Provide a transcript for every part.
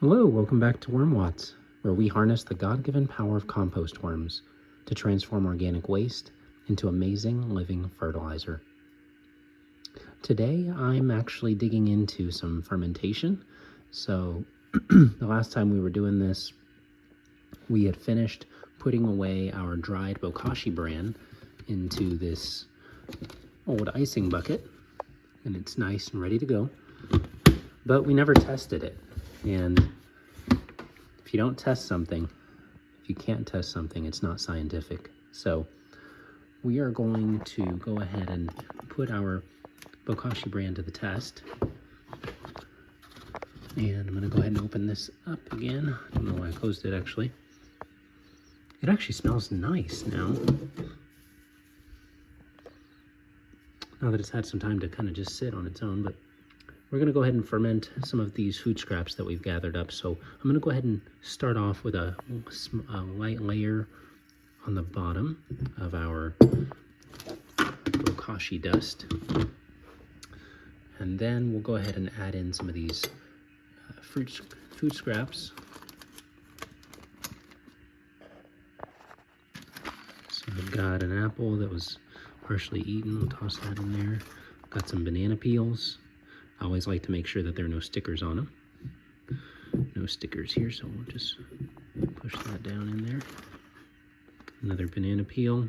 Hello, welcome back to Worm Watts, where we harness the God-given power of compost worms to transform organic waste into amazing living fertilizer. Today, I'm actually digging into some fermentation. So the last time we were doing this, we had finished putting away our dried Bokashi Bran into this old icing bucket, and it's nice and ready to go. But we never tested it. And if you don't test something, if you can't test something, it's not scientific. So we are going to go ahead and put our Bokashi Bran to the test. And I'm going to go ahead and open this up again. I don't know why I closed it, actually. It actually smells nice now. Now that it's had some time to kind of just sit on its own, but we're going to go ahead and ferment some of these food scraps that we've gathered up. So I'm going to go ahead and start off with a light layer on the bottom of our Bokashi dust. And then we'll go ahead and add in some of these food scraps. So I've got an apple that was partially eaten. We'll toss that in there. Got some banana peels. I always like to make sure that there are no stickers on them. No stickers here, so we'll just push that down in there. Another banana peel.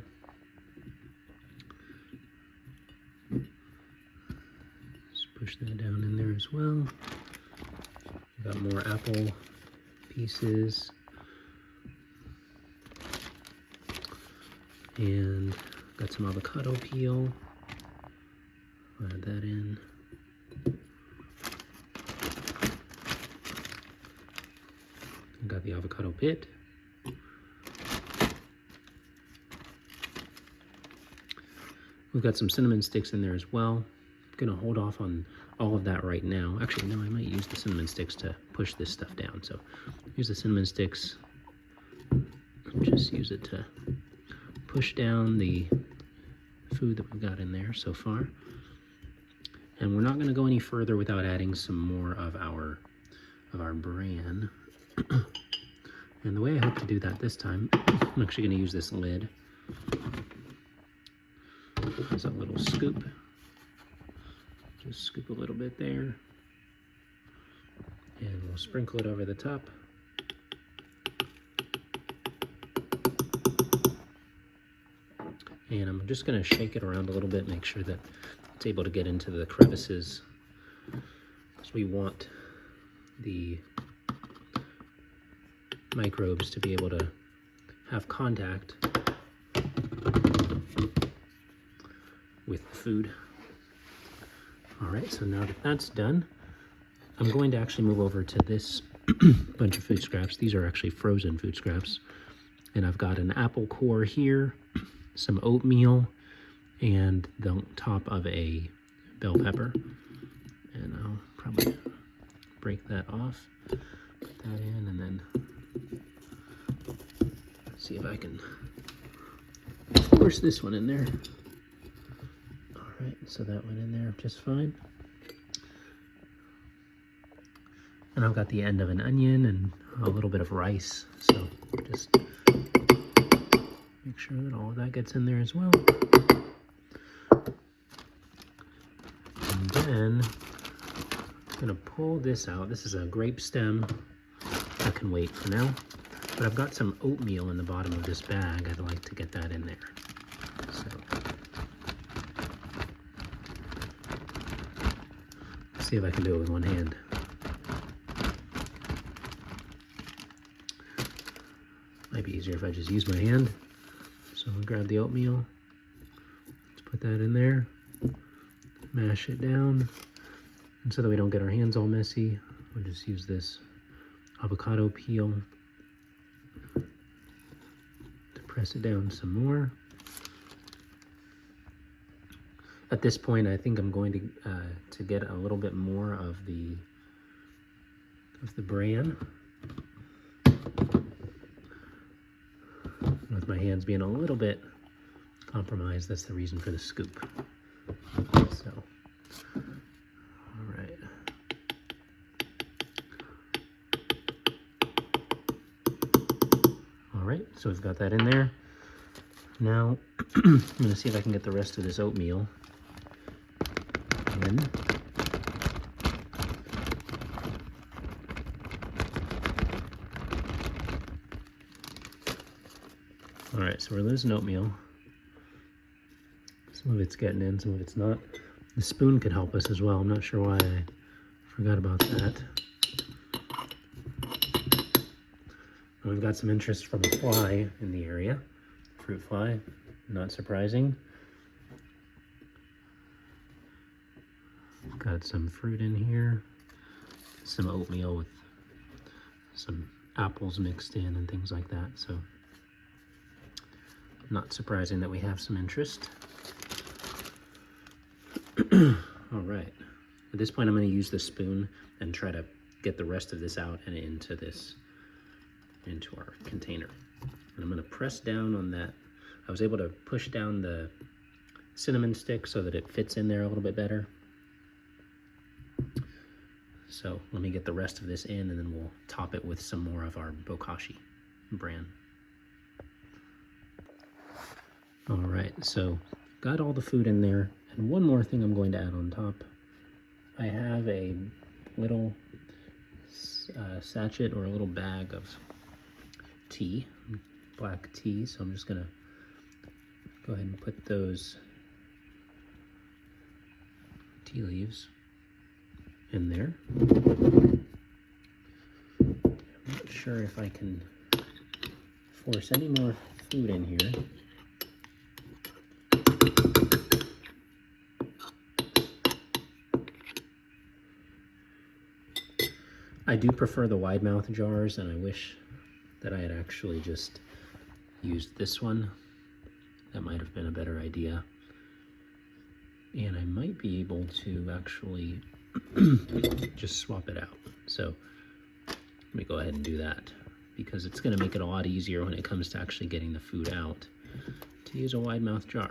Just push that down in there as well. Got more apple pieces. And got some avocado peel. Add that in. Got the avocado pit. We've got some cinnamon sticks in there as well. I'm gonna hold off on all of that right now. Actually, no, I might use the cinnamon sticks to push this stuff down. So use the cinnamon sticks. Just use it to push down the food that we've got in there so far. And we're not gonna go any further without adding some more of our bran. And the way I hope to do that this time, I'm actually going to use this lid as a little scoop. Just scoop a little bit there. And we'll sprinkle it over the top. And I'm just going to shake it around a little bit, make sure that it's able to get into the crevices. Because we want the microbes to be able to have contact with the food. All right, so now that that's done, I'm going to actually move over to this bunch of food scraps. These are actually frozen food scraps. And I've got an apple core here, some oatmeal, and the top of a bell pepper. And I'll probably break that off, put that in, and then see if I can force this one in there. All right, so that went in there just fine. And I've got the end of an onion and a little bit of rice. So just make sure that all of that gets in there as well. And then I'm gonna pull this out. This is a grape stem. That can wait for now. But I've got some oatmeal in the bottom of this bag. I'd like to get that in there. So let's see if I can do it with one hand. Might be easier if I just use my hand. So I'll grab the oatmeal. Let's put that in there. Mash it down. And so that we don't get our hands all messy, we'll just use this avocado peel. Press it down some more. At this point, I think I'm going to get a little bit more of the bran. With my hands being a little bit compromised, that's the reason for the scoop. So, all right. right, so we've got that in there. Now, I'm going to see if I can get the rest of this oatmeal in. All right, so we're losing oatmeal. Some of it's getting in, some of it's not. The spoon could help us as well. I'm not sure why I forgot about that. We've got some interest from a fly in the area. Fruit fly, not surprising. Got some fruit in here. Some oatmeal with some apples mixed in and things like that. So not surprising that we have some interest. All right. At this point, I'm going to use the spoon and try to get the rest of this out and into our container. And I'm going to press down on that. I was able to push down the cinnamon stick so that it fits in there a little bit better. So let me get the rest of this in, and then we'll top it with some more of our Bokashi Bran. All right, so got all the food in there. And one more thing I'm going to add on top. I have a little sachet or a little bag of tea, black tea. So I'm just gonna go ahead and put those tea leaves in there. I'm not sure if I can force any more food in here. I do prefer the wide mouth jars, and I wish that I had actually just used this one. That might have been a better idea. And I might be able to actually just swap it out. So let me go ahead and do that, because it's going to make it a lot easier when it comes to actually getting the food out to use a wide mouth jar.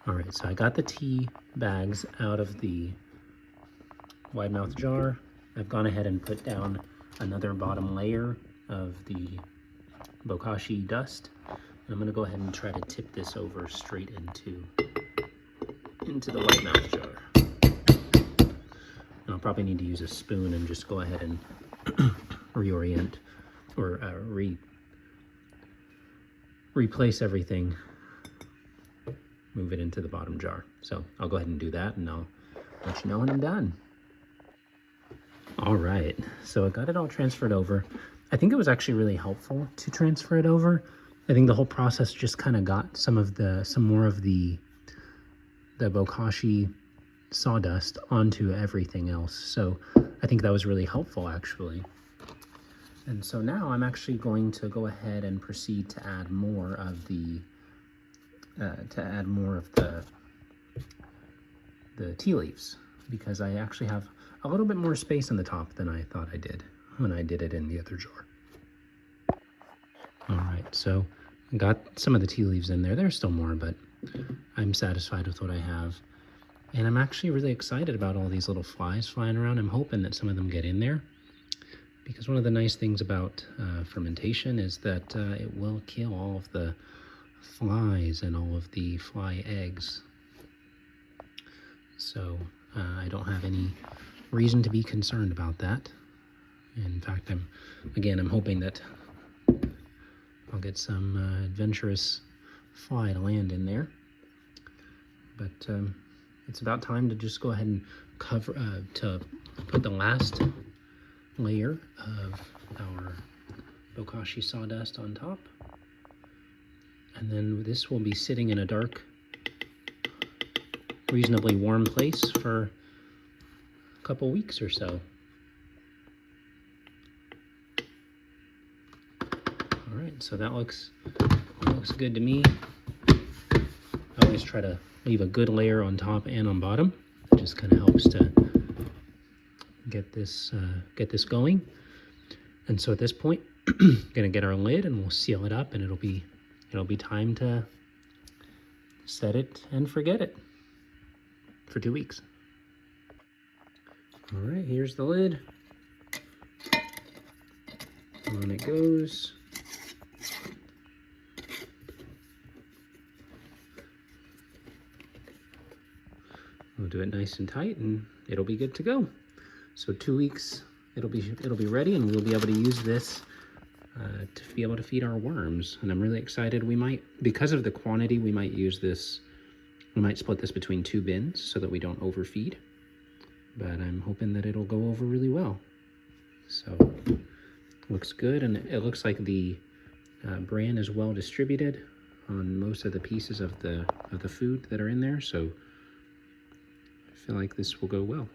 All right, so I got the tea bags out of the wide mouth jar. I've gone ahead and put down another bottom layer of the Bokashi dust. And I'm going to go ahead and try to tip this over straight into the wide mouth jar. And I'll probably need to use a spoon and just go ahead and reorient or replace everything, move it into the bottom jar. So I'll go ahead and do that, and I'll let you know when I'm done. All right, so I got it all transferred over. I think it was actually really helpful to transfer it over. I think the whole process just kind of got some more of the Bokashi sawdust onto everything else. So I think that was really helpful, actually. And so now I'm actually going to go ahead and proceed to add more of the tea leaves, because I actually have a little bit more space on the top than I thought I did when I did it in the other jar. All right, so I got some of the tea leaves in there. There's still more, but I'm satisfied with what I have. And I'm actually really excited about all these little flies flying around. I'm hoping that some of them get in there, because one of the nice things about fermentation is that it will kill all of the flies and all of the fly eggs. So I don't have any reason to be concerned about that. In fact, I'm hoping that I'll get some adventurous fly to land in there. But it's about time to just go ahead and to put the last layer of our Bokashi sawdust on top. And then this will be sitting in a dark, reasonably warm place for a couple weeks or so. All right, so that looks good to me. I always try to leave a good layer on top and on bottom. It just kind of helps to get this going. And so at this point, gonna get our lid and we'll seal it up, and it'll be time to set it and forget it for 2 weeks. All right, here's the lid. On it goes. We'll do it nice and tight and it'll be good to go. So 2 weeks, it'll be ready, and we'll be able to use this to be able to feed our worms. And I'm really excited. We might, because of the quantity, we might use this, we might split this between 2 bins so that we don't overfeed. But I'm hoping that it'll go over really well. So looks good, and it looks like the bran is well distributed on most of the pieces of the food that are in there. So I feel like this will go well.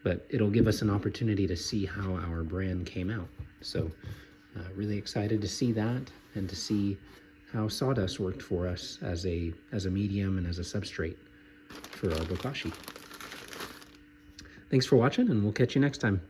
But it'll give us an opportunity to see how our bran came out. So really excited to see that, and to see how sawdust worked for us as a medium and as a substrate for our bokashi. Thanks for watching, and we'll catch you next time.